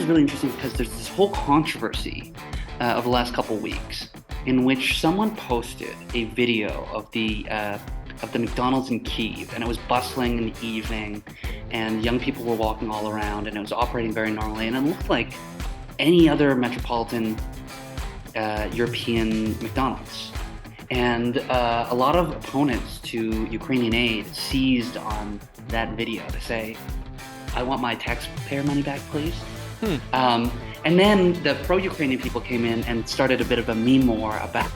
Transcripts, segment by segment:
really interesting because there's this whole controversy of the last couple weeks in which someone posted a video of the McDonald's in Kyiv, and it was bustling in the evening, and young people were walking all around, and it was operating very normally, and it looked like any other metropolitan European McDonald's. And a lot of opponents to Ukrainian aid seized on that video to say, I want my taxpayer money back, please. And then the pro-Ukrainian people came in and started a bit of a meme war about,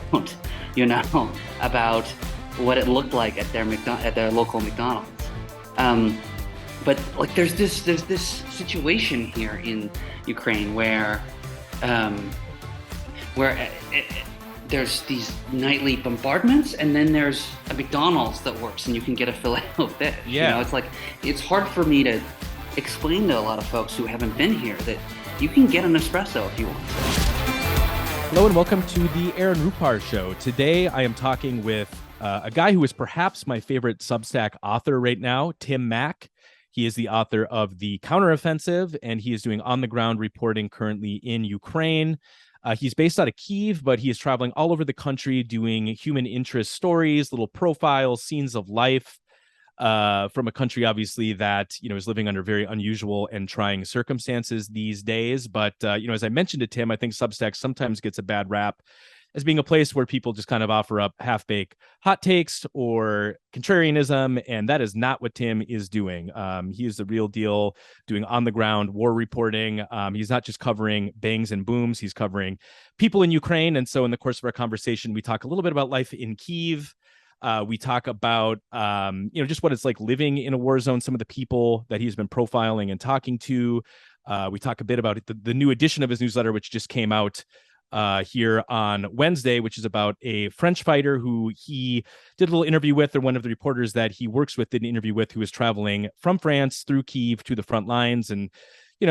about what it looked like at their local McDonald's. But like, there's this situation here in Ukraine where there's these nightly bombardments, and then there's a McDonald's that works, and you can get a Filet-O-Fish. Yeah. It's hard for me to explain to a lot of folks who haven't been here that you can get an espresso if you want. Hello and welcome to the Aaron Rupar Show. Today I am talking with a guy who is perhaps my favorite Substack author right now, Tim Mak. He is the author of the Counteroffensive, and he is doing on-the-ground reporting currently in Ukraine. He's based out of Kyiv, but he is traveling all over the country doing human interest stories, little profiles, scenes of life from a country, obviously, that is living under very unusual and trying circumstances these days. But as I mentioned to Tim, I think Substack sometimes gets a bad rap as being a place where people just kind of offer up half-baked hot takes or contrarianism, and that is not what Tim is doing. He is the real deal, doing on-the-ground war reporting. He's not just covering bangs and booms, he's covering people in Ukraine. And so in the course of our conversation, we talk a little bit about life in Kyiv. We talk about, just what it's like living in a war zone, some of the people that he's been profiling and talking to. We talk a bit about the new edition of his newsletter, which just came out here on Wednesday, which is about a French fighter who he did a little interview with, or one of the reporters that he works with did an interview with, who is traveling from France through Kyiv to the front lines, and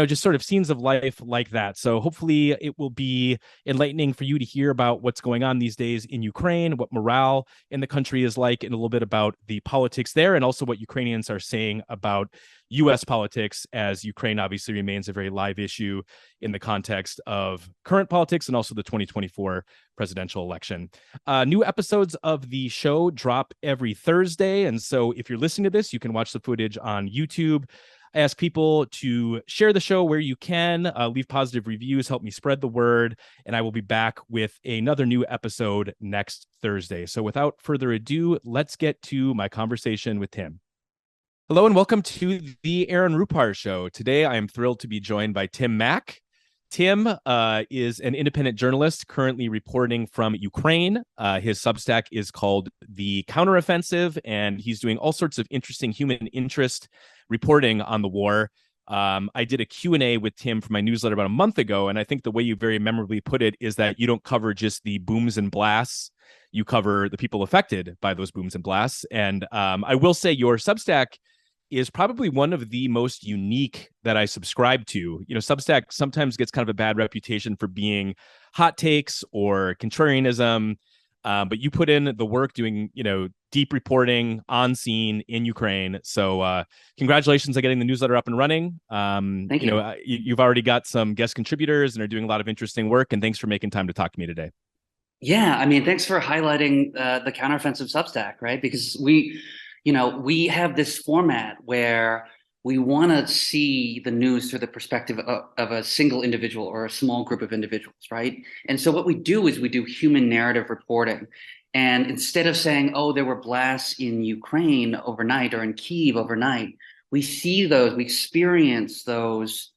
just sort of scenes of life like that. So hopefully it will be enlightening for you to hear about what's going on these days in Ukraine, what morale in the country is like, and a little bit about the politics there, and also what Ukrainians are saying about U.S. politics, as Ukraine obviously remains a very live issue in the context of current politics and also the 2024 presidential election. New episodes of the show drop every Thursday, and so if you're listening to this, you can watch the footage on YouTube. I ask people to share the show where you can, leave positive reviews, help me spread the word, and I will be back with another new episode next Thursday. So without further ado, let's get to my conversation with Tim. Hello and welcome to the Aaron Rupar Show. Today I am thrilled to be joined by Tim Mak. Tim is an independent journalist currently reporting from Ukraine. His Substack is called The Counteroffensive, and he's doing all sorts of interesting human interest reporting on the war. I did a Q&A with Tim for my newsletter about a month ago, and I think the way you very memorably put it is that you don't cover just the booms and blasts. You cover the people affected by those booms and blasts. And I will say your Substack is probably one of the most unique that I subscribe to. Substack sometimes gets kind of a bad reputation for being hot takes or contrarianism, but you put in the work doing, deep reporting on scene in Ukraine. So congratulations on getting the newsletter up and running. Thank you. You've already got some guest contributors and are doing a lot of interesting work, and thanks for making time to talk to me today. Yeah, thanks for highlighting the Counteroffensive Substack, right? Because we have this format where we want to see the news through the perspective of a single individual or a small group of individuals, right? And so what we do is we do human narrative reporting. And instead of saying, oh, there were blasts in Ukraine overnight or in Kyiv overnight, we experience those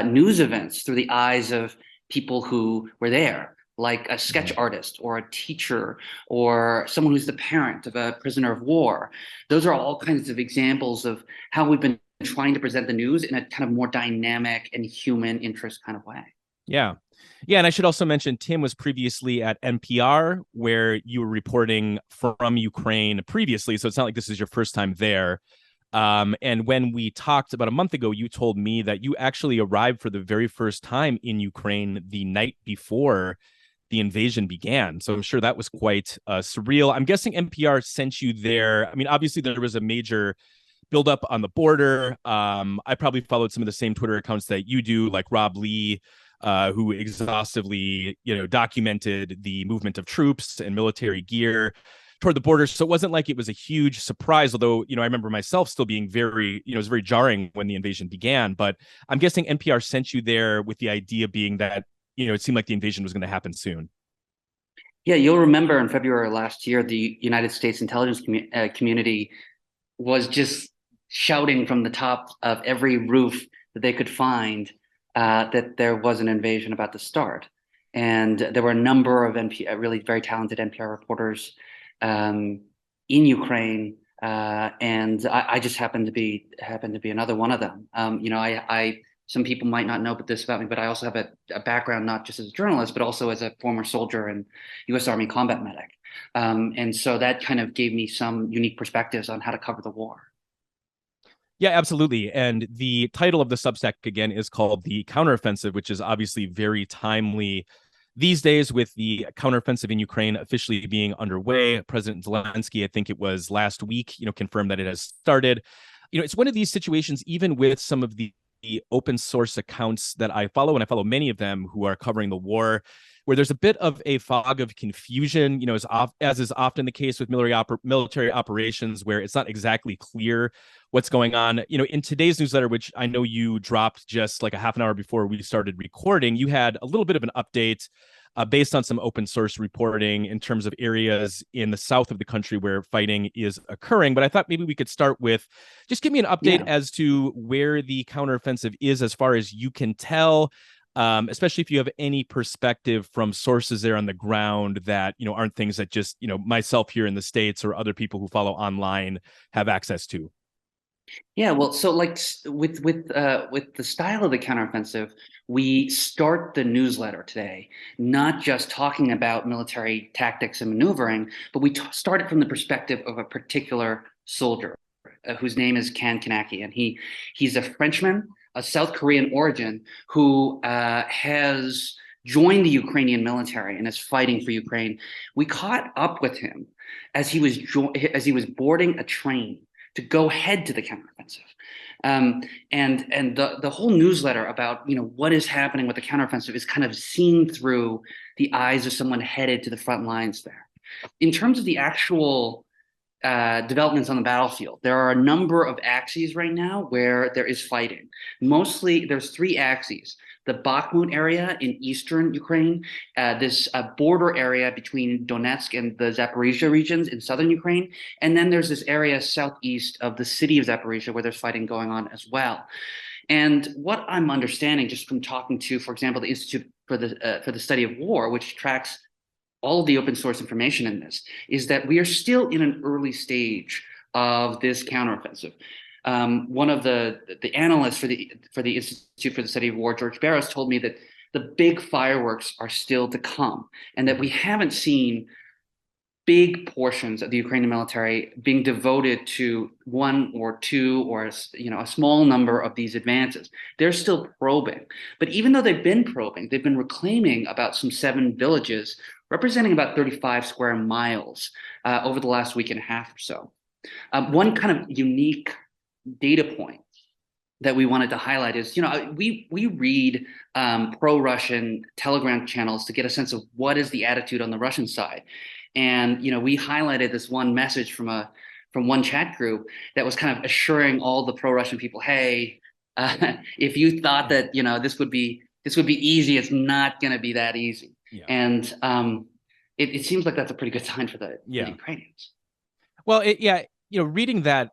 news events through the eyes of people who were there, like a sketch artist or a teacher or someone who's the parent of a prisoner of war. Those are all kinds of examples of how we've been trying to present the news in a kind of more dynamic and human interest kind of way. Yeah. And I should also mention Tim was previously at NPR, where you were reporting from Ukraine previously. So it's not like this is your first time there. And when we talked about a month ago, you told me that you actually arrived for the very first time in Ukraine the night before the invasion began. So I'm sure that was quite surreal. I'm guessing NPR sent you there. Obviously there was a major buildup on the border. I probably followed some of the same Twitter accounts that you do, like Rob Lee, who exhaustively, documented the movement of troops and military gear toward the border. So it wasn't like it was a huge surprise, although, I remember myself still being very, it was very jarring when the invasion began. But I'm guessing NPR sent you there with the idea being that, it seemed like the invasion was going to happen soon. Yeah, you'll remember in February last year, the United States intelligence community was just shouting from the top of every roof that they could find that there was an invasion about to start. And there were a number of really very talented NPR reporters in Ukraine, and I just happened to be another one of them. Some people might not know this about me, but I also have a background not just as a journalist, but also as a former soldier and U.S. Army combat medic. And so that kind of gave me some unique perspectives on how to cover the war. Yeah, absolutely. And the title of the Substack, again, is called The Counteroffensive, which is obviously very timely these days with the counteroffensive in Ukraine officially being underway. President Zelensky, I think it was last week, confirmed that it has started. It's one of these situations, even with some of the open source accounts that I follow, and I follow many of them who are covering the war, where there's a bit of a fog of confusion, as is often the case with military operations, where it's not exactly clear what's going on. In today's newsletter, which I know you dropped just like a half an hour before we started recording, you had a little bit of an update based on some open source reporting in terms of areas in the south of the country where fighting is occurring. But I thought maybe we could start with just give me an update as to where the counteroffensive is as far as you can tell, especially if you have any perspective from sources there on the ground that, aren't things that just, myself here in the States or other people who follow online have access to. Yeah, well, so like with the style of the counteroffensive, we start the newsletter today not just talking about military tactics and maneuvering, but we start it from the perspective of a particular soldier whose name is Ken Kanaki, and he's a Frenchman, a South Korean origin, who has joined the Ukrainian military and is fighting for Ukraine. We caught up with him as he was boarding a train to go head to the counteroffensive. And the whole newsletter about what is happening with the counteroffensive is kind of seen through the eyes of someone headed to the front lines there. In terms of the actual developments on the battlefield, there are a number of axes right now where there is fighting. Mostly, there's three axes: the Bakhmut area in eastern Ukraine, this border area between Donetsk and the Zaporizhia regions in southern Ukraine, and then there's this area southeast of the city of Zaporizhia where there's fighting going on as well. And what I'm understanding, just from talking to, for example, the Institute for the Study of War, which tracks all of the open source information in this, is that we are still in an early stage of this counteroffensive. One of the analysts for the Institute for the Study of War, George Barros, told me that the big fireworks are still to come, and that we haven't seen big portions of the Ukrainian military being devoted to one or two or a small number of these advances. They're still probing, but even though they've been probing, they've been reclaiming about some 7 villages, representing about 35 square miles over the last week and a half or so. One kind of unique data point that we wanted to highlight is, we read pro-Russian Telegram channels to get a sense of what is the attitude on the Russian side. And, we highlighted this one message from one chat group that was kind of assuring all the pro-Russian people, hey, if you thought that, this would be easy, it's not going to be that easy. Yeah. And it seems like that's a pretty good sign for the Ukrainians. Well, reading that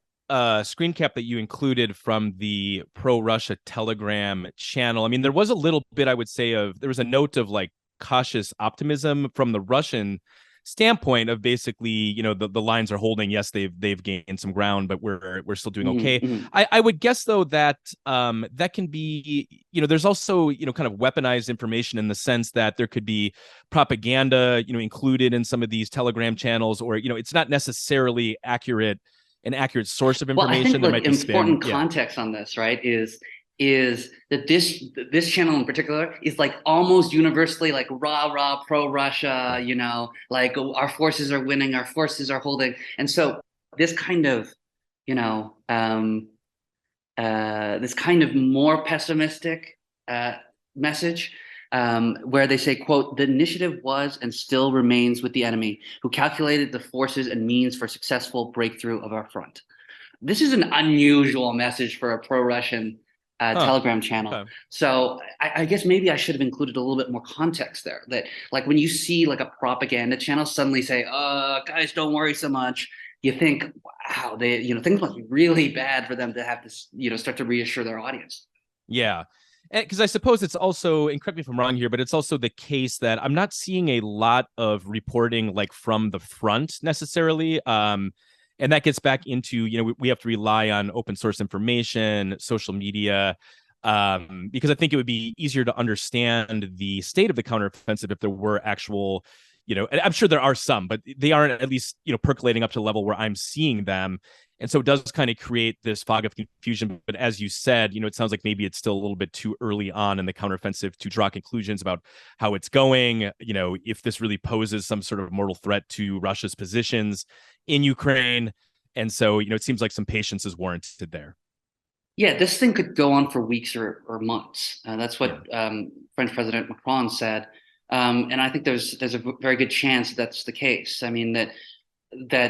screen cap that you included from the pro-Russia Telegram channel, I mean, there was a little bit, I would say, there was a note of like cautious optimism from the Russian standpoint of basically, the lines are holding. Yes, they've gained some ground, but we're still doing okay. Mm-hmm. I would guess though that that can be, there's also, kind of weaponized information in the sense that there could be propaganda, included in some of these Telegram channels, or, it's not necessarily an accurate source of information. Well, I think important context on this, right, is that this channel in particular is like almost universally like rah pro-Russia, like our forces are winning, our forces are holding. And so this kind of, this kind of more pessimistic message, where they say, quote, "The initiative was and still remains with the enemy, who calculated the forces and means for successful breakthrough of our front." This is an unusual message for a pro-Russian Telegram channel. Okay. So I guess maybe I should have included a little bit more context there. That, like, when you see like a propaganda channel suddenly say, guys, don't worry so much," you think, wow, things must be really bad for them to have to, start to reassure their audience. Yeah. Because I suppose it's also, and correct me if I'm wrong here, but it's also the case that I'm not seeing a lot of reporting like from the front necessarily. And that gets back into, we have to rely on open source information, social media, because I think it would be easier to understand the state of the counteroffensive if there were actual, and I'm sure there are some, but they aren't at least, percolating up to the level where I'm seeing them. And so it does kind of create this fog of confusion. But as you said, it sounds like maybe it's still a little bit too early on in the counteroffensive to draw conclusions about how it's going, if this really poses some sort of mortal threat to Russia's positions in Ukraine. And so, it seems like some patience is warranted there. Yeah, this thing could go on for weeks or months. That's what French President Macron said. And I think there's a very good chance that's the case. I mean, that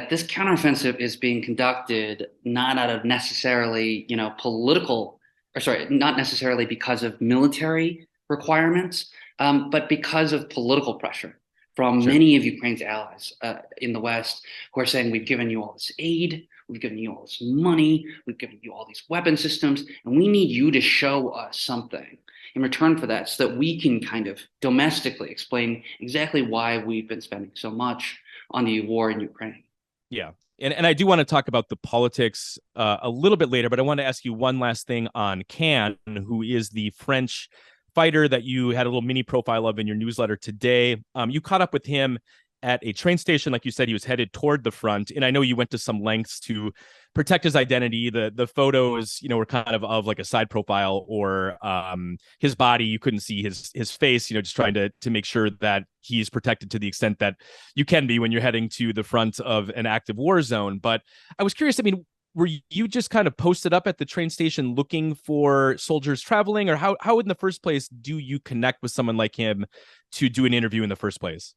this counteroffensive is being conducted not out of necessarily, not necessarily because of military requirements, but because of political pressure from many of Ukraine's allies in the West, who are saying, "We've given you all this aid, we've given you all this money, we've given you all these weapon systems, and we need you to show us something in return for that, so that we can kind of domestically explain exactly why we've been spending so much on the war in Ukraine." Yeah. And I do want to talk about the politics a little bit later, but I want to ask you one last thing on Can, who is the French fighter that you had a little mini profile of in your newsletter today. You caught up with him at a train station. Like you said, he was headed toward the front. And I know you went to some lengths to protect his identity. The photos, were kind of like a side profile, or his body. You couldn't see his face, just trying to make sure that he's protected to the extent that you can be when you're heading to the front of an active war zone. But I was curious, I mean, were you just kind of posted up at the train station looking for soldiers traveling, or how in the first place do you connect with someone like him to do an interview in the first place?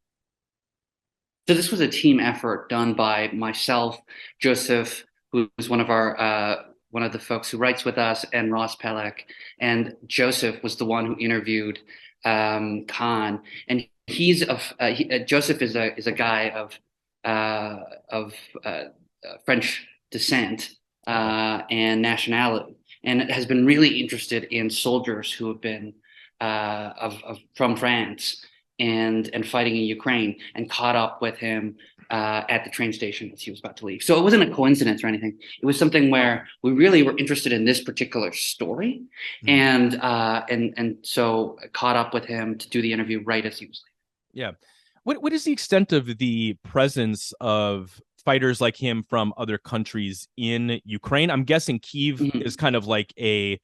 So this was a team effort done by myself, Joseph, who was one of the folks who writes with us, and Ross Pelek. And Joseph was the one who interviewed Khan, and Joseph is a guy of French descent and nationality, and has been really interested in soldiers who have been from France and fighting in Ukraine, and caught up with him at the train station as he was about to leave. So it wasn't a coincidence or anything. It was something where we really were interested in this particular story, and so caught up with him to do the interview right as he was leaving. Yeah. What is the extent of the presence of fighters like him from other countries in Ukraine? I'm guessing Kyiv is kind of like a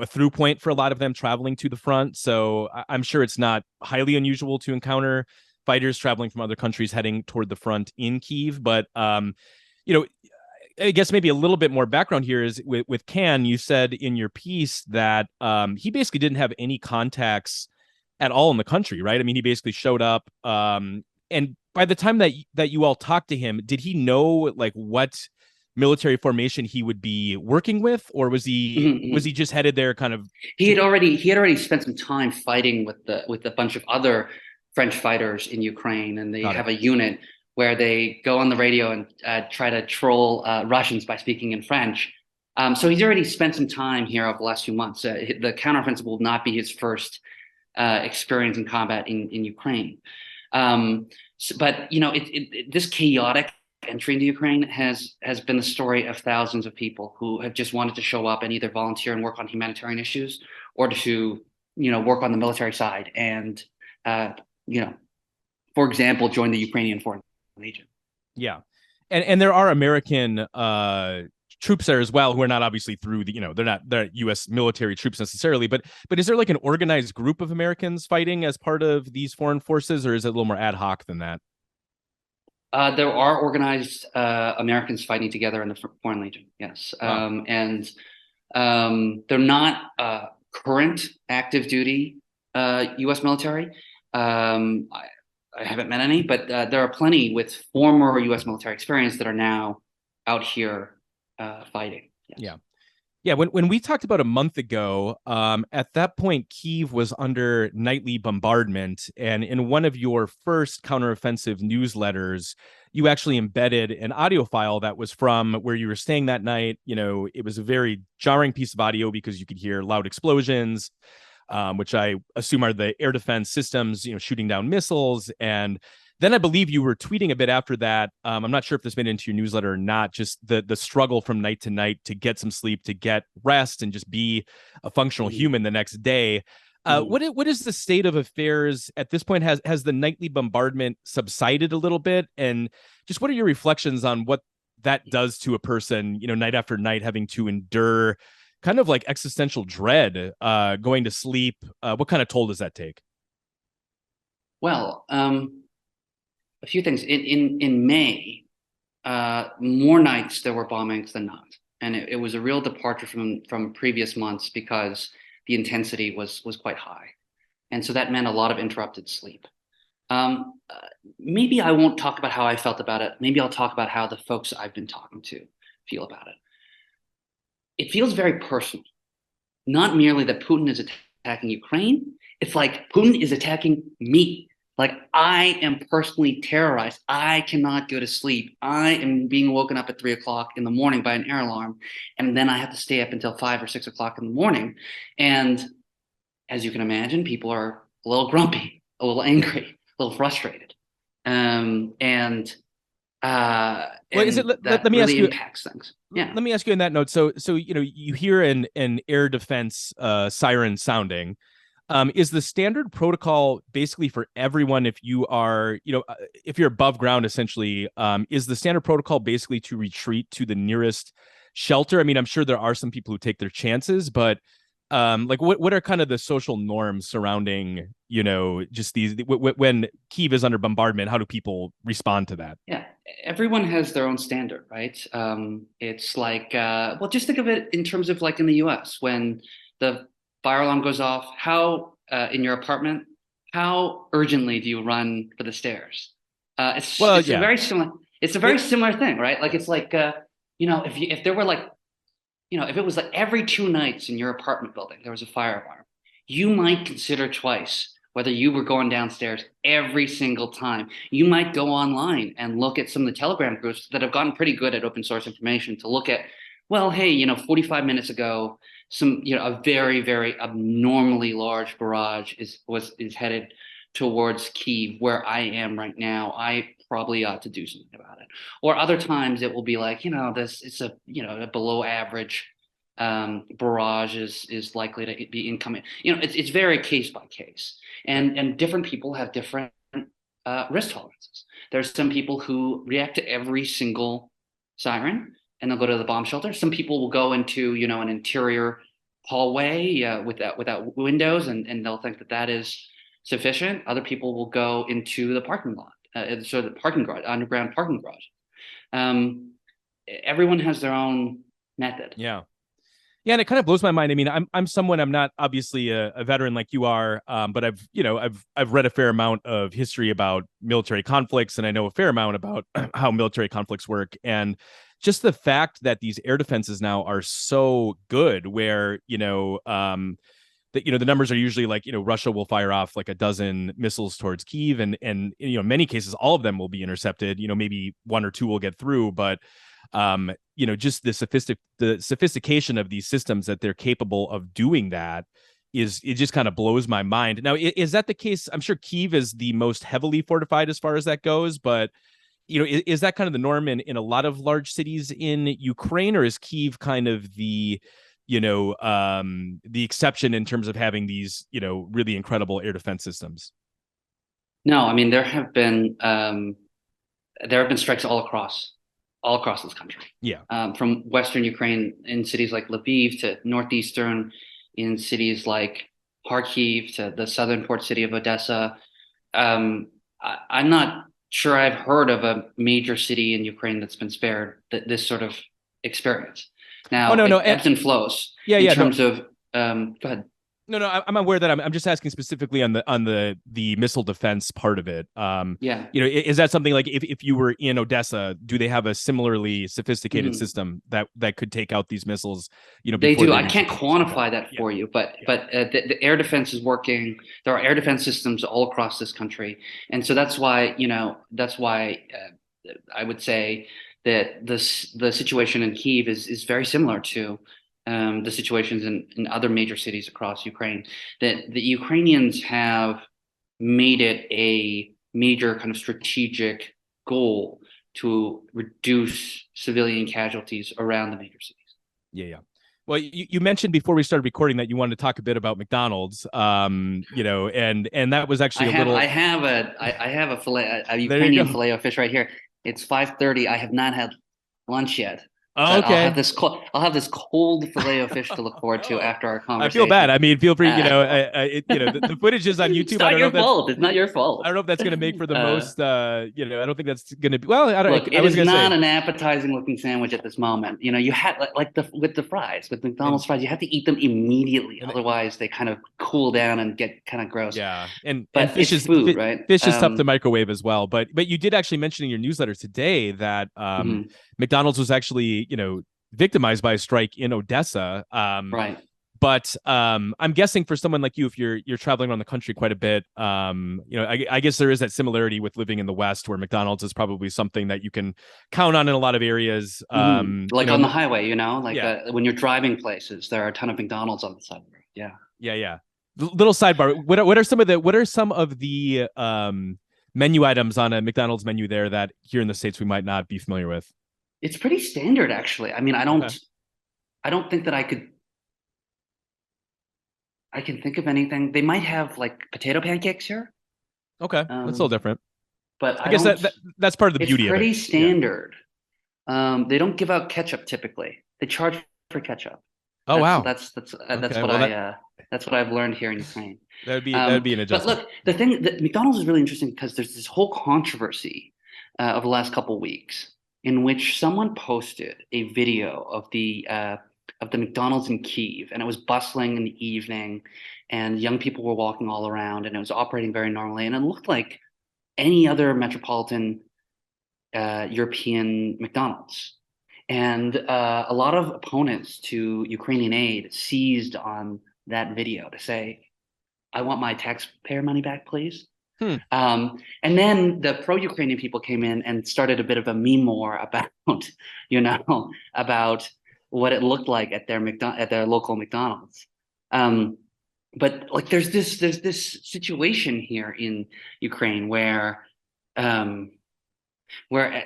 through point for a lot of them traveling to the front. So I'm sure it's not highly unusual to encounter fighters traveling from other countries heading toward the front in Kyiv. But, I guess maybe a little bit more background here is with Can, you said in your piece that he basically didn't have any contacts at all in the country, right? I mean, he basically showed up. And by the time that you all talked to him, did he know like what military formation he would be working with, or was he just headed there kind of? He had already spent some time fighting with a bunch of other French fighters in Ukraine, and they have a unit where they go on the radio and try to troll Russians by speaking in French. So he's already spent some time here over the last few months. The counteroffensive will not be his first experience in combat in Ukraine. But this chaotic entry into Ukraine has been the story of thousands of people who have just wanted to show up and either volunteer and work on humanitarian issues, or to work on the military side and for example, join the Ukrainian Foreign Legion. Yeah, and there are American troops there as well, who are not obviously through they're U.S. military troops necessarily, but is there like an organized group of Americans fighting as part of these foreign forces, or is it a little more ad hoc than that? There are organized Americans fighting together in the Foreign Legion, yes. Wow. They're not current active duty U.S. military. I haven't met any, but there are plenty with former U.S. military experience that are now out here fighting. Yes. Yeah. Yeah, when we talked about a month ago, at that point, Kyiv was under nightly bombardment. And in one of your first counteroffensive newsletters, you actually embedded an audio file that was from where you were staying that night. You know, it was a very jarring piece of audio because you could hear loud explosions, which I assume are the air defense systems, you know, shooting down missiles. And then I believe you were tweeting a bit after that. I'm not sure if this made it into your newsletter or not, just the struggle from night to night to get some sleep, to get rest, and just be a functional human the next day. What is the state of affairs at this point? Has the nightly bombardment subsided a little bit? And just what are your reflections on what that does to a person, you know, night after night, having to endure kind of like existential dread, going to sleep? What kind of toll does that take? Well, a few things. In May, more nights there were bombings than not, and it was a real departure from previous months because the intensity was quite high, and so that meant a lot of interrupted sleep. Maybe I won't talk about how I felt about it. Maybe I'll talk about how the folks I've been talking to feel about it. It feels very personal. Not merely that Putin is attacking Ukraine. It's like Putin is attacking me. Like I am personally terrorized. I cannot go to sleep. I am being woken up at 3 o'clock in the morning by an air alarm. And then I have to stay up until 5 or 6 o'clock in the morning. And as you can imagine, people are a little grumpy, a little angry, a little frustrated. Well, is it? That Let me ask really you. impacts things. Yeah. Let me ask you on that note. So you know, you hear an air defense siren sounding. Is the standard protocol basically for everyone if you are, you know, if you're above ground, essentially, is the standard protocol basically to retreat to the nearest shelter? I mean, I'm sure there are some people who take their chances, but like what are kind of the social norms surrounding, you know, just these when Kyiv is under bombardment? How do people respond to that? Yeah, everyone has their own standard, right? It's like, well, just think of it in terms of like in the US, when the fire alarm goes off, how in your apartment, how urgently do you run for the stairs? Well, It's a yeah, very similar. It's a very it, similar thing, right? Like it's like, if there were like, if it was like every 2 nights in your apartment building there was a fire alarm, you might consider twice whether you were going downstairs every single time. You might go online and look at some of the Telegram groups that have gotten pretty good at open source information to look at, well, hey, 45 minutes ago, a very, very abnormally large barrage is headed towards Kyiv, where I am right now. I probably ought to do something about it. Or other times it will be like, it's a below average barrage is likely to be incoming. It's very case by case, and different people have different risk tolerances. There's some people who react to every single siren and they'll go to the bomb shelter. Some people will go into an interior hallway without windows, and they'll think that is sufficient. Other people will go into the parking lot, so the parking garage, underground parking garage. Everyone has their own method. yeah. Yeah, and it kind of blows my mind. I mean, I'm not obviously a veteran like you are, but I've read a fair amount of history about military conflicts, and I know a fair amount about how military conflicts work. And just the fact that these air defenses now are so good, where that the numbers are usually like, Russia will fire off like a dozen missiles towards Kyiv, and in many cases all of them will be intercepted. Maybe one or two will get through, but just the sophistication of these systems that they're capable of doing that it just kind of blows my mind. Now, is that the case? I'm sure Kyiv is the most heavily fortified as far as that goes, but is that kind of the norm in a lot of large cities in Ukraine, or is Kyiv kind of the exception in terms of having these really incredible air defense systems? No, I mean there have been strikes all across this country. Yeah. From Western Ukraine in cities like Lviv to Northeastern in cities like Kharkiv to the southern port city of Odessa. I'm not sure I've heard of a major city in Ukraine that's been spared this sort of experience. Oh Now no, no, it ebbs and flows yeah, in yeah, no, terms of go ahead. no, no. I'm aware that I'm just asking specifically on the missile defense part of it. Yeah. Is that something like if you were in Odessa, do they have a similarly sophisticated Mhm. system that could take out these missiles, They before do. they I reach the can't cities? Okay. quantify that Yeah. for you, but Yeah. the air defense is working. There are air defense systems all across this country, and so that's why I would say that the situation in Kyiv is very similar to the situations in other major cities across Ukraine. That the Ukrainians have made it a major kind of strategic goal to reduce civilian casualties around the major cities. Yeah, yeah. Well, you mentioned before we started recording that you wanted to talk a bit about McDonald's, and that was actually a little. I have a fillet a There you Ukrainian go. filet of fish right here. It's 5:30. I have not had lunch yet, but Okay. I'll have this cold filet of fish to look forward to Oh, after our I feel bad. conversation. I mean, feel free. Uh, The footage is on it's YouTube. I not don't know your if that's. fault. It's not your I fault. don't know if that's going to make for the Uh, most. I don't think that's going to be. Well, I don't. Look, I it was is going to not say, an appetizing looking sandwich at this moment. You had like the with the fries, with and McDonald's fries, you have to eat them immediately, and otherwise they kind of cool down and get kind of gross. yeah, and But it's food, right? fish is tough to microwave as well. But you did actually mention in your newsletter today that Mhm, McDonald's was actually victimized by a strike in Odessa. right. But I'm guessing for someone like you, if you're traveling around the country quite a bit, I guess there is that similarity with living in the West, where McDonald's is probably something that you can count on in a lot of areas. Like on the highway, like Yeah, when you're driving places, there are a ton of McDonald's on the side of the road. Yeah. yeah, yeah. Little sidebar: what are some of the menu items on a McDonald's menu there that here in the States we might not be familiar with? It's pretty standard, actually. I mean, Okay, I don't think that I can think of anything. They might have like potato pancakes here, okay, that's a little um, different. but I I guess don't. that's part of the It's beauty of it. pretty Yeah. standard. They don't give out ketchup typically. They charge for ketchup. Oh wow. That's Okay. what Well, that's what I've learned here in Ukraine. that'd be an But adjustment. look, the thing that McDonald's is really interesting because there's this whole controversy of the last couple of weeks in which someone posted a video of the McDonald's in Kyiv, and it was bustling in the evening, and young people were walking all around, and it was operating very normally, and it looked like any other metropolitan European McDonald's. And a lot of opponents to Ukrainian aid seized on that video to say, I want my taxpayer money back, please. Hmm. And then the pro-Ukrainian people came in and started a bit of a meme war about, about what it looked like at at their local McDonald's. Um, but like, there's this situation here in Ukraine um, where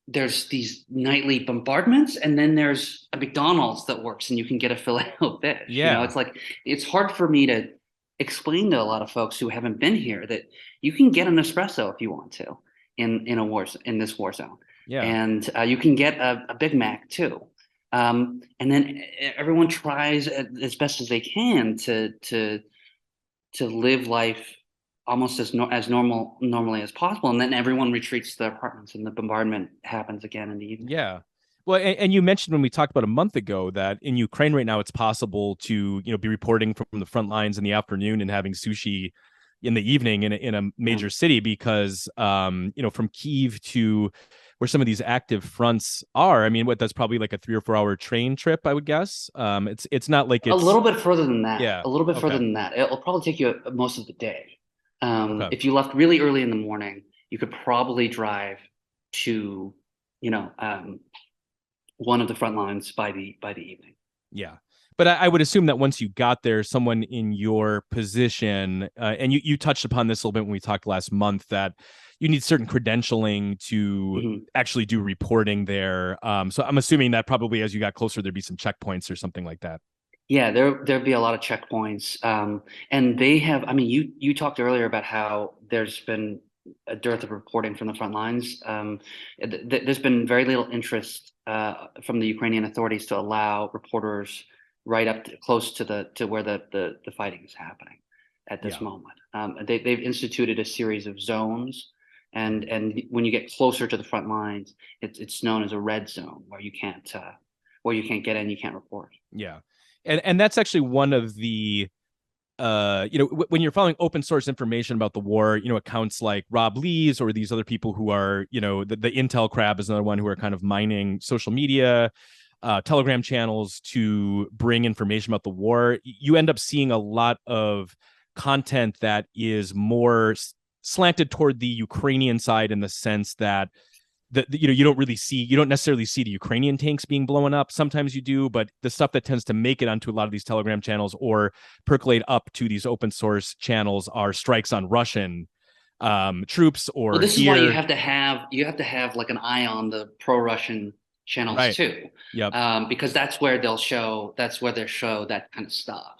there's these nightly bombardments, and then there's a McDonald's that works, and you can get a filet of fish. Yeah. It's like it's hard for me to explain to a lot of folks who haven't been here that you can get an espresso if you want to in this war zone, Yeah. and you can get a Big Mac too. And then everyone tries as best as they can to live life almost as normally as possible, and then everyone retreats to their apartments, and the bombardment happens again in the evening. Yeah. Well, and you mentioned when we talked about a month ago that in Ukraine right now it's possible to be reporting from the front lines in the afternoon and having sushi in the evening in a Yeah. major city because from Kyiv to where some of these active fronts are. I mean, that's probably like a 3 or 4 hour train trip, I would guess. It's not like A it's little bit further than that. yeah. A little bit further Okay. than that. It'll probably take you most of the day. Okay. If you left really early in the morning, you could probably drive to, you know, um, one of the front lines by the evening. Yeah. But I would assume that once you got there, someone in your position, and you touched upon this a little bit when we talked last month, that you need certain credentialing to Mhm. actually do reporting there. So I'm assuming that probably as you got closer, there'd be some checkpoints or something like that. Yeah, there'd be a lot of checkpoints, and they have. I mean, you talked earlier about how there's been a dearth of reporting from the front lines. There's been very little interest from the Ukrainian authorities to allow reporters right up close to where the fighting is happening at this Yeah. moment. They've instituted a series of zones and when you get closer to the front lines, it's known as a red zone where you can't get in, you can't report. Yeah, and that's actually one of the when you're following open source information about the war, accounts like Rob Lee's or these other people who are, the Intel Crab is another one who are kind of mining social media, Telegram channels to bring information about the war. You end up seeing a lot of content that is more slanted toward the Ukrainian side, in the sense that you don't necessarily see the Ukrainian tanks being blown up. Sometimes you do, but the stuff that tends to make it onto a lot of these Telegram channels or percolate up to these open source channels are strikes on Russian troops or well, this is why you have to have like an eye on the pro-Russian channels, right, too. Yep. Because that's where they'll show that kind of stuff.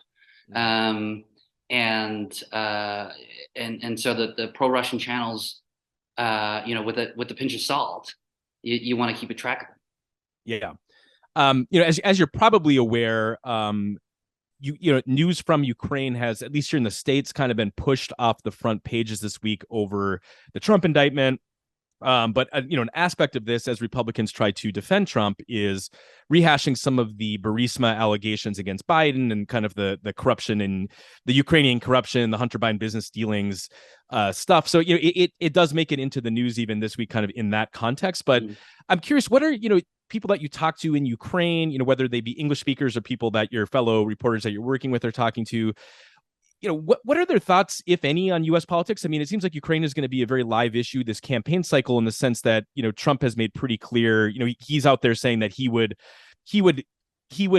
And so the pro-Russian channels, with the pinch of salt, you want to keep a track of them. Yeah. As you're probably aware, news from Ukraine has, at least here in the States, kind of been pushed off the front pages this week over the Trump indictment. But an aspect of this, as Republicans try to defend Trump, is rehashing some of the Burisma allegations against Biden and kind of the corruption in the Ukrainian corruption, the Hunter Biden business dealings stuff. So it does make it into the news even this week, kind of in that context. But I'm curious, what are people that you talk to in Ukraine, whether they be English speakers or people that your fellow reporters that you're working with are talking to, what are their thoughts, if any, on U.S. politics? I mean, it seems like Ukraine is going to be a very live issue this campaign cycle, in the sense that, Trump has made pretty clear, he's out there saying that he would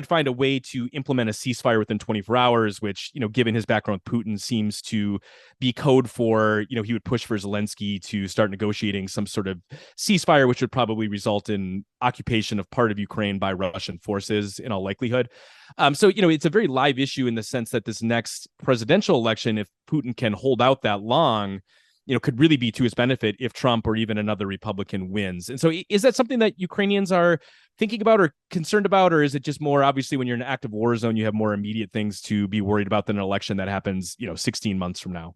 find a way to implement a ceasefire within 24 hours, which, given his background, Putin seems to be code for, he would push for Zelensky to start negotiating some sort of ceasefire, which would probably result in occupation of part of Ukraine by Russian forces in all likelihood. So, it's a very live issue in the sense that this next presidential election, if Putin can hold out that long, could really be to his benefit if Trump or even another Republican wins. And so is that something that Ukrainians are thinking about or concerned about, or is it just more, obviously, when you're in an active war zone, you have more immediate things to be worried about than an election that happens, 16 months from now?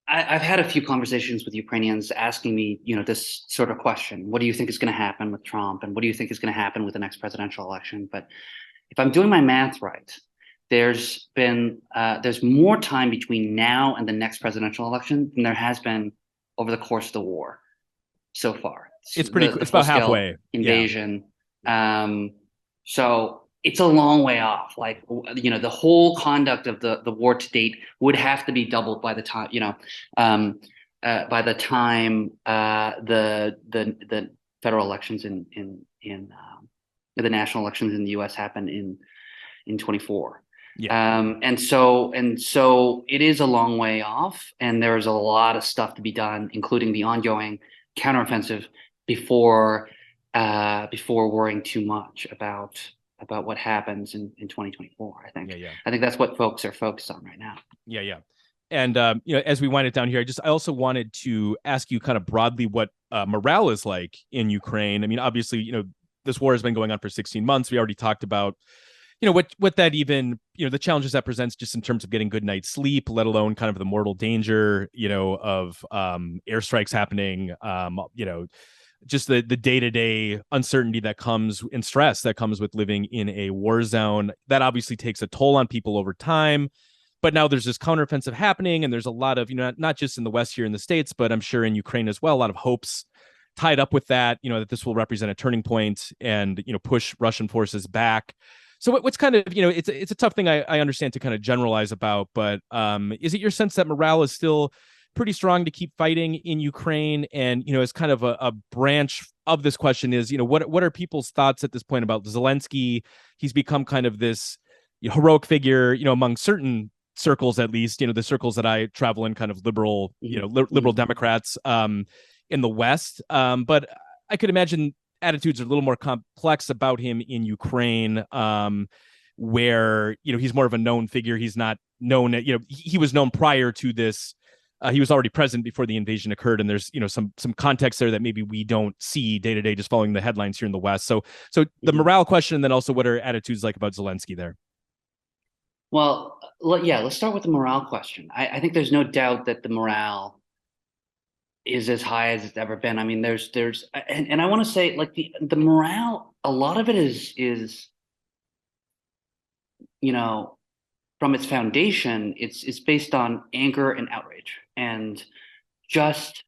I've had a few conversations with Ukrainians asking me, this sort of question: what do you think is going to happen with Trump, and what do you think is going to happen with the next presidential election? But if I'm doing my math right, there's more time between now and the next presidential election than there has been over the course of the war so far. It's about halfway invasion. Yeah. So it's a long way off. Like, the whole conduct of the war to date would have to be doubled by the time, the federal elections in the national elections in the U.S. happen in 24. Yeah. And so it is a long way off, and there's a lot of stuff to be done, including the ongoing counteroffensive, before worrying too much about what happens in 2024. I think. I think that's what folks are focused on right now. Yeah. And as we wind it down here, I also wanted to ask you kind of broadly what morale is like in Ukraine. I mean, obviously, this war has been going on for 16 months. We already talked about what that even, the challenges that presents just in terms of getting good night's sleep, let alone kind of the mortal danger, of airstrikes happening, just the day-to-day uncertainty that comes and stress that comes with living in a war zone. That obviously takes a toll on people over time. But now there's this counteroffensive happening, and there's a lot of, not just in the West here in the States, but I'm sure in Ukraine as well, a lot of hopes tied up with that, that this will represent a turning point and, push Russian forces back. So what's kind of, it's a tough thing I understand to kind of generalize about, but is it your sense that morale is still pretty strong to keep fighting in Ukraine? And, as kind of a branch of this question is, what are people's thoughts at this point about Zelensky? He's become kind of this heroic figure, among certain circles, at least, the circles that I travel in, kind of liberal, liberal Democrats in the West. But I could imagine attitudes are a little more complex about him in Ukraine, where, he's more of a known figure. He's not known, he was known prior to this. He was already present before the invasion occurred. And there's, some context there that maybe we don't see day to day, just following the headlines here in the West. So the morale question, and then also what are attitudes like about Zelensky there? Well, yeah, let's start with the morale question. I think there's no doubt that the morale is as high as it's ever been. I mean, and I want to say, like, the morale, a lot of it is, you know, from its foundation, it's based on anger and outrage, and just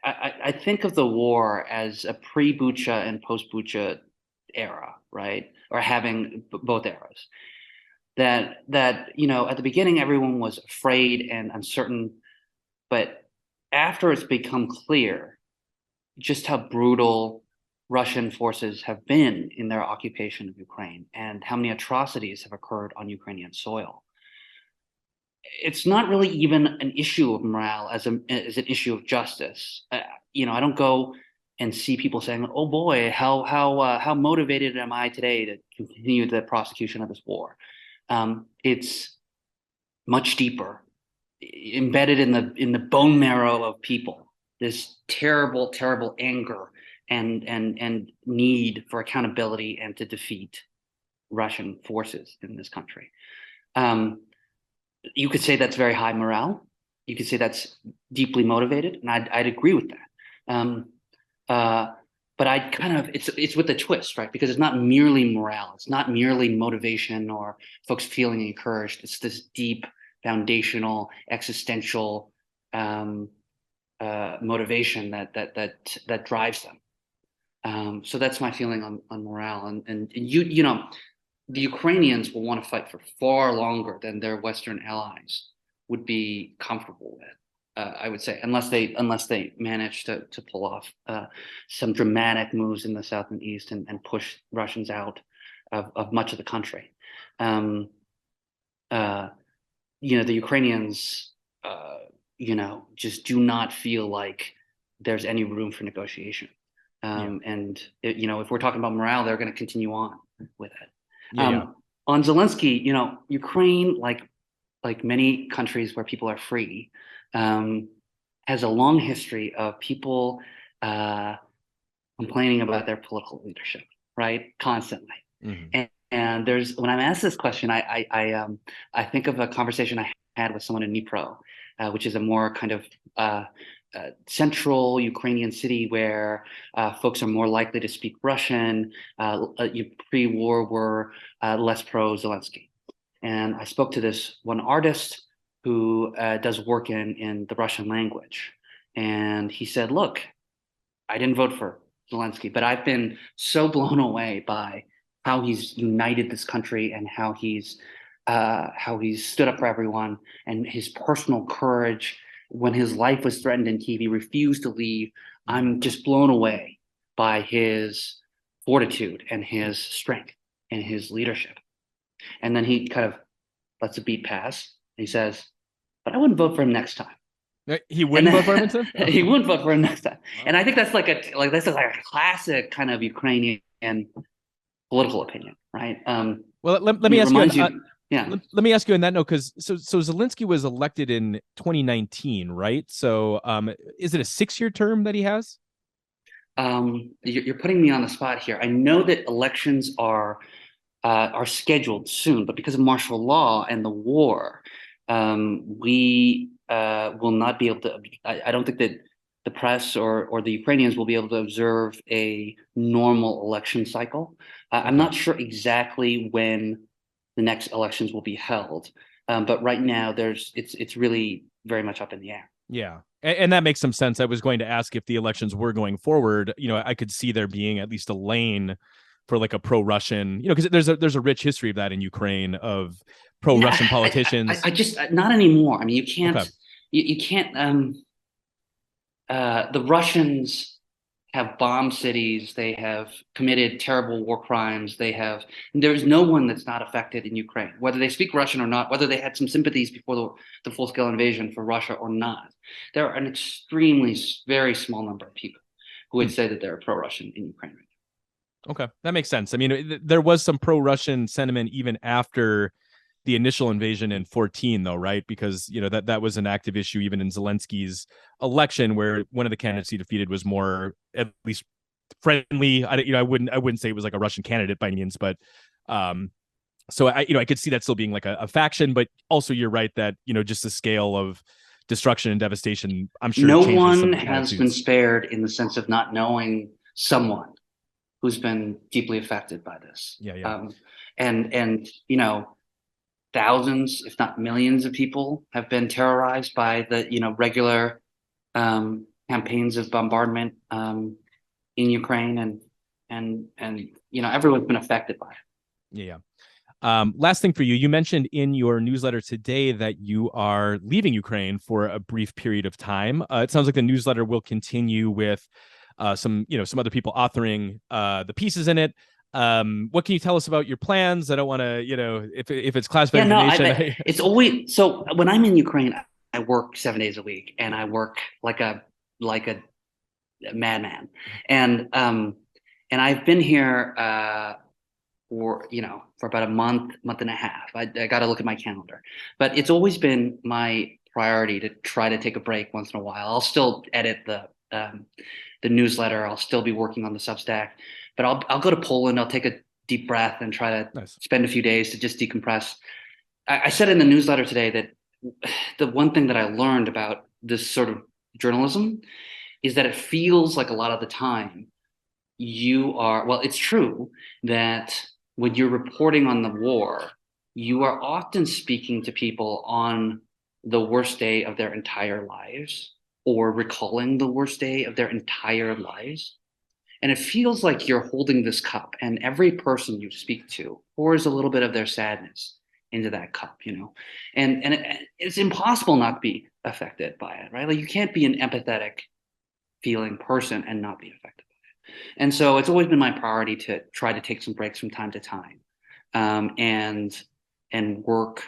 I think of the war as a pre-Bucha and post-Bucha era, right? Or having both eras. That at the beginning everyone was afraid and uncertain, but after it's become clear just how brutal Russian forces have been in their occupation of Ukraine and how many atrocities have occurred on Ukrainian soil, it's not really even an issue of morale as an issue of justice. I don't go and see people saying, "Oh boy, how motivated am I today to continue the prosecution of this war?" It's much deeper, embedded in the bone marrow of people. This terrible, terrible anger and need for accountability and to defeat Russian forces in this country. You could say that's very high morale. You could say that's deeply motivated, and I'd agree with that. But I kind of it's with a twist, right? Because it's not merely morale. It's not merely motivation or folks feeling encouraged. It's this deep, foundational, existential motivation that drives them. So that's my feeling on morale. And the Ukrainians will want to fight for far longer than their Western allies would be comfortable with. I would say, unless they manage to pull off some dramatic moves in the south and east and push Russians out of much of the country. The Ukrainians, just do not feel like there's any room for negotiation. And if we're talking about morale, they're going to continue on with it. On Zelensky, Ukraine, like many countries where people are free, has a long history of people complaining about their political leadership, right? Constantly. Mm-hmm. And when I'm asked this question, I think of a conversation I had with someone in Dnipro, which is a more kind of central Ukrainian city where folks are more likely to speak Russian. Pre-war were less pro-Zelensky. And I spoke to this one artist who does work in the Russian language. And he said, look, I didn't vote for Zelensky, but I've been so blown away by how he's united this country and how he's stood up for everyone, and his personal courage. When his life was threatened in Kyiv, he refused to leave. I'm just blown away by his fortitude and his strength and his leadership. And then he kind of lets a beat pass. He says, but I wouldn't vote for him next time. He wouldn't vote for him? He wouldn't vote for him next time. Oh. And I think that's this is like a classic kind of Ukrainian political opinion, right? Well, let me ask you. Let me ask you on that note, because so Zelensky was elected in 2019, right? So is it a 6-year term that he has? You're putting me on the spot here. I know that elections are scheduled soon, but because of martial law and the war, we will not be able to. I don't think that the press or the Ukrainians will be able to observe a normal election cycle. I'm not sure exactly when the next elections will be held, but right now it's really very much up in the air. Yeah, and that makes some sense. I was going to ask if the elections were going forward. I could see there being at least a lane for like a pro-Russian, because there's a rich history of that in Ukraine of pro-Russian politicians. I just not anymore. I mean, you can't. Okay. You can't. The Russians have bombed cities. They have committed terrible war crimes. There's no one that's not affected in Ukraine, whether they speak Russian or not, whether they had some sympathies before the full-scale invasion for Russia or not. There are an extremely, very small number of people who would say that they're pro-Russian in Ukraine. Okay, that makes sense. I mean, there was some pro-Russian sentiment even after the initial invasion in 2014, though, right? Because that was an active issue even in Zelensky's election, where one of the candidates he defeated was more at least friendly. I wouldn't say it was like a Russian candidate by any means, but so I could see that still being like a faction. But also, you're right that just the scale of destruction and devastation, I'm sure No changes some one of the has been attitudes. spared in the sense of not knowing someone who's been deeply affected by this. Yeah. And thousands, if not millions of people have been terrorized by the, regular campaigns of bombardment in Ukraine, and everyone's been affected by it. Yeah. Last thing for you, you mentioned in your newsletter today that you are leaving Ukraine for a brief period of time. It sounds like the newsletter will continue with some other people authoring the pieces in it. What can you tell us about your plans? I don't want to, if it's classified information. It's always, so when I'm in Ukraine, I work 7 days a week, and I work like a madman. And I've been here for about a month and a half. I got to look at my calendar, but it's always been my priority to try to take a break once in a while. I'll still edit the newsletter. I'll still be working on the Substack, but I'll go to Poland. I'll take a deep breath and try to spend a few days to just decompress. I said in the newsletter today that the one thing that I learned about this sort of journalism is that it feels like a lot of the time it's true that when you're reporting on the war, you are often speaking to people on the worst day of their entire lives, or recalling the worst day of their entire lives. And it feels like you're holding this cup, and every person you speak to pours a little bit of their sadness into that cup, and it's impossible not to be affected by it, right? Like, you can't be an empathetic feeling person and not be affected. And so it's always been my priority to try to take some breaks from time to time, and work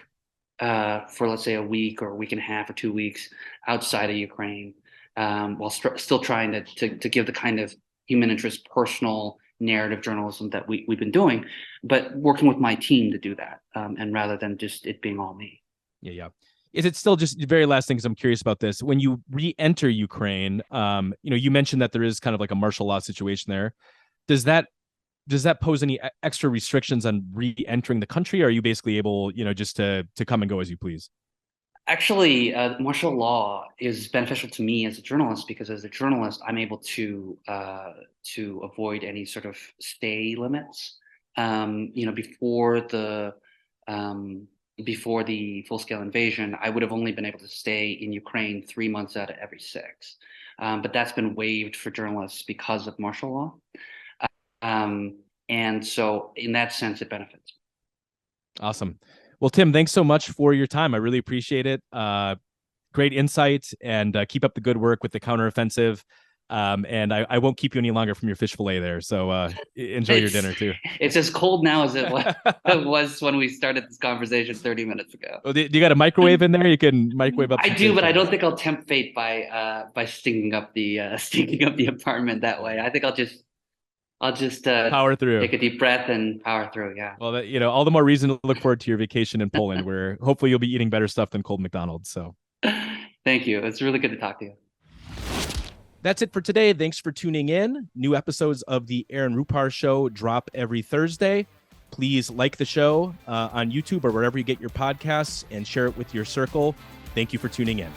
for, let's say, a week or a week and a half or 2 weeks outside of Ukraine, while still trying to give the kind of human interest, personal narrative journalism that we've been doing, but working with my team to do that, and rather than just it being all me. Yeah. Is it still, just the very last thing, because I'm curious about this, when you re-enter Ukraine, you mentioned that there is kind of like a martial law situation there. Does that pose any extra restrictions on re-entering the country? Or are you basically able, just to come and go as you please? Actually, martial law is beneficial to me as a journalist, because as a journalist, I'm able to avoid any sort of stay limits. Before the full-scale invasion, I would have only been able to stay in Ukraine 3 months out of every 6. But that's been waived for journalists because of martial law. And so in that sense, it benefits. Awesome. Well, Tim, thanks so much for your time. I really appreciate it. Great insight, and keep up the good work with the counteroffensive. And I won't keep you any longer from your fish fillet there. So enjoy your dinner too. It's as cold now as it was when we started this conversation 30 minutes ago. Oh, do you got a microwave in there? You can microwave up. I do, but I don't think I'll tempt fate by stinking up the apartment that way. I think I'll just power through, take a deep breath and power through. Yeah. Well, all the more reason to look forward to your vacation in Poland, where hopefully you'll be eating better stuff than cold McDonald's. So thank you. It's really good to talk to you. That's it for today. Thanks for tuning in. New episodes of the Aaron Rupar Show drop every Thursday. Please like the show on YouTube or wherever you get your podcasts, and share it with your circle. Thank you for tuning in.